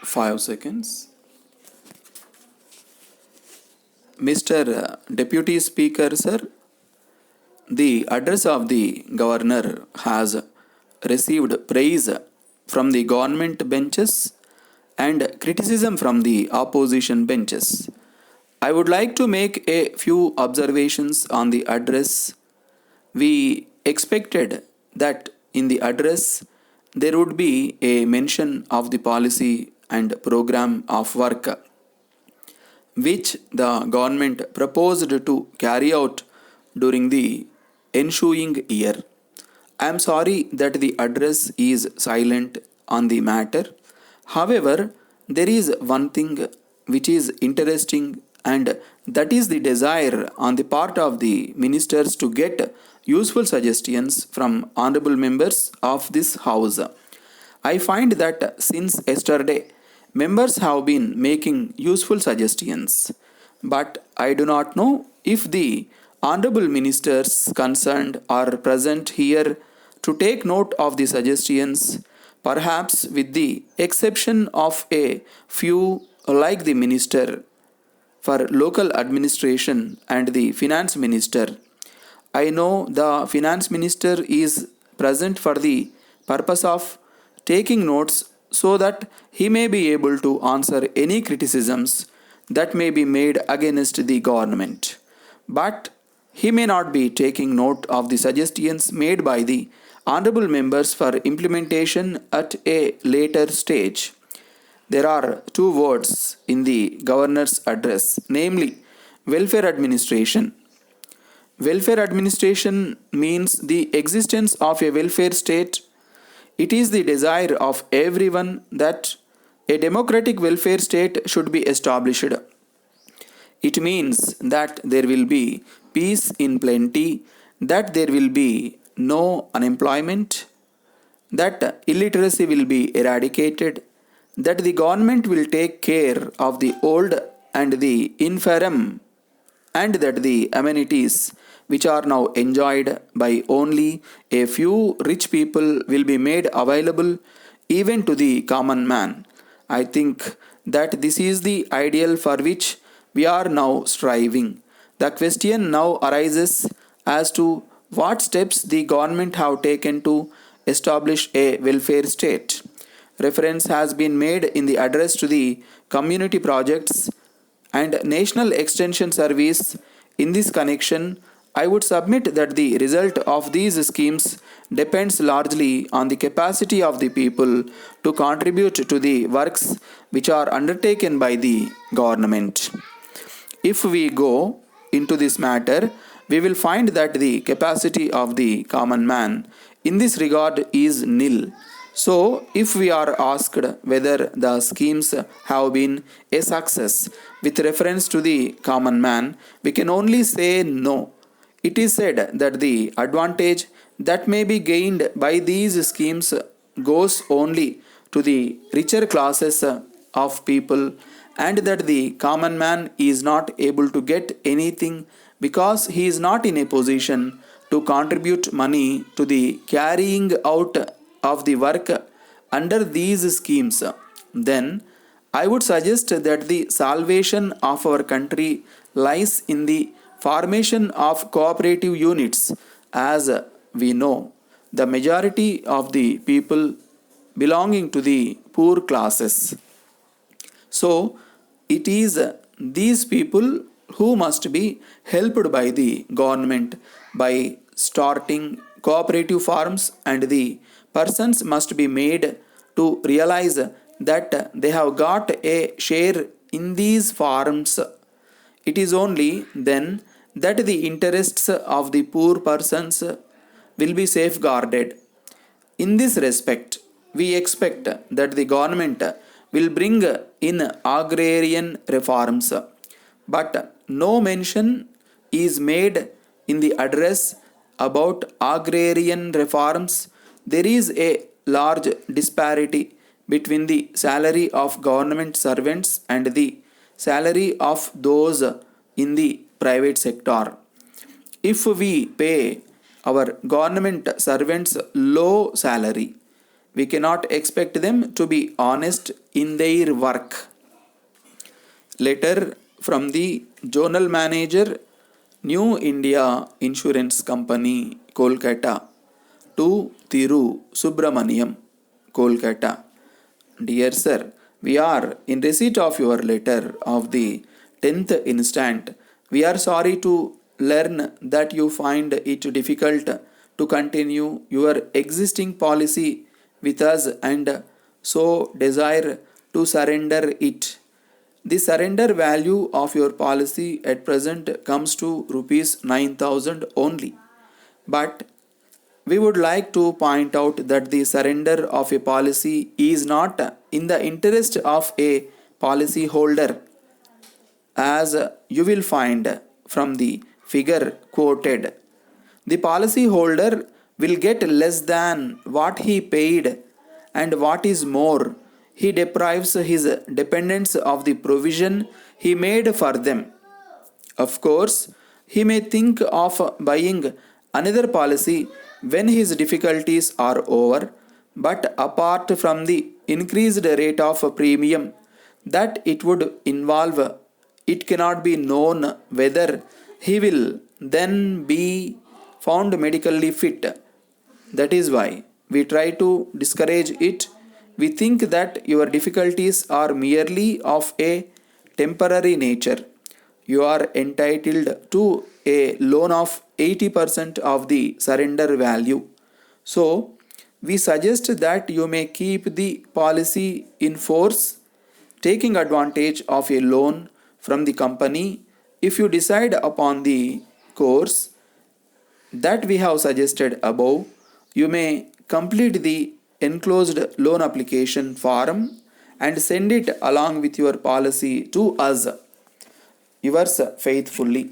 5 seconds. Mr. Deputy Speaker, sir, the address of the Governor has received praise from the government benches and criticism from the opposition benches. I would like to make a few observations on the address. We expected that in the address there would be a mention of the policy and program of work which the government proposed to carry out during the ensuing year. I am sorry that the address is silent on the matter. However, there is one thing which is interesting, and that is the desire on the part of the ministers to get useful suggestions from honorable members of this house. I find that since yesterday, members have been making useful suggestions, but I do not know if the honorable ministers concerned are present here to take note of the suggestions, perhaps with the exception of a few like the minister for local administration and the finance minister. I know the finance minister is present for the purpose of taking notes so that he may be able to answer any criticisms that may be made against the government. But he may not be taking note of the suggestions made by the honorable members for implementation at a later stage. There are two words in the governor's address, namely welfare administration. Welfare administration means the existence of a welfare state. It is the desire of everyone that a democratic welfare state should be established. It means that there will be peace in plenty, that there will be no unemployment, that illiteracy will be eradicated, that the government will take care of the old and the infirm, and that the amenities which are now enjoyed by only a few rich people will be made available even to the common man. I think that this is the ideal for which we are now striving. The question now arises as to what steps the government have taken to establish a welfare state. Reference has been made in the address to the community projects and National Extension Service. In this connection, I would submit that the result of these schemes depends largely on the capacity of the people to contribute to the works which are undertaken by the government. If we go into this matter, we will find that the capacity of the common man in this regard is nil. So, if we are asked whether the schemes have been a success with reference to the common man, we can only say no. It is said that the advantage that may be gained by these schemes goes only to the richer classes of people, and that the common man is not able to get anything because he is not in a position to contribute money to the carrying out of the work under these schemes. Then I would suggest that the salvation of our country lies in the formation of cooperative units. As we know, the majority of the people belonging to the poor classes. So, it is these people who must be helped by the government by starting cooperative farms, and the persons must be made to realize that they have got a share in these farms. It is only then that the interests of the poor persons will be safeguarded. In this respect, we expect that the government will bring in agrarian reforms, but no mention is made in the address about agrarian reforms. There is a large disparity between the salary of government servants and the salary of those in the private sector. If we pay our government servants low salary, We cannot expect them to be honest in their work. Letter from the Zonal Manager, New India Insurance Company, Kolkata, to Thiru Subramaniam, Kolkata. Dear Sir, we are in receipt of your letter of the 10th instant. We are sorry to learn that you find it difficult to continue your existing policy with us and so desire to surrender it. The surrender value of your policy at present comes to rupees 9,000 only. But we would like to point out that the surrender of a policy is not in the interest of a policy holder, as you will find from the figure quoted. The policy holder will get less than what he paid, and what is more, he deprives his dependents of the provision he made for them. Of course, he may think of buying another policy when his difficulties are over, but apart from the increased rate of premium that it would involve, it cannot be known whether he will then be found medically fit. That is why we try to discourage it. We think that your difficulties are merely of a temporary nature. You are entitled to a loan of 80% of the surrender value. So, we suggest that you may keep the policy in force, taking advantage of a loan from the company. If you decide upon the course that we have suggested above, you may complete the enclosed loan application form and send it along with your policy to us. Yours faithfully,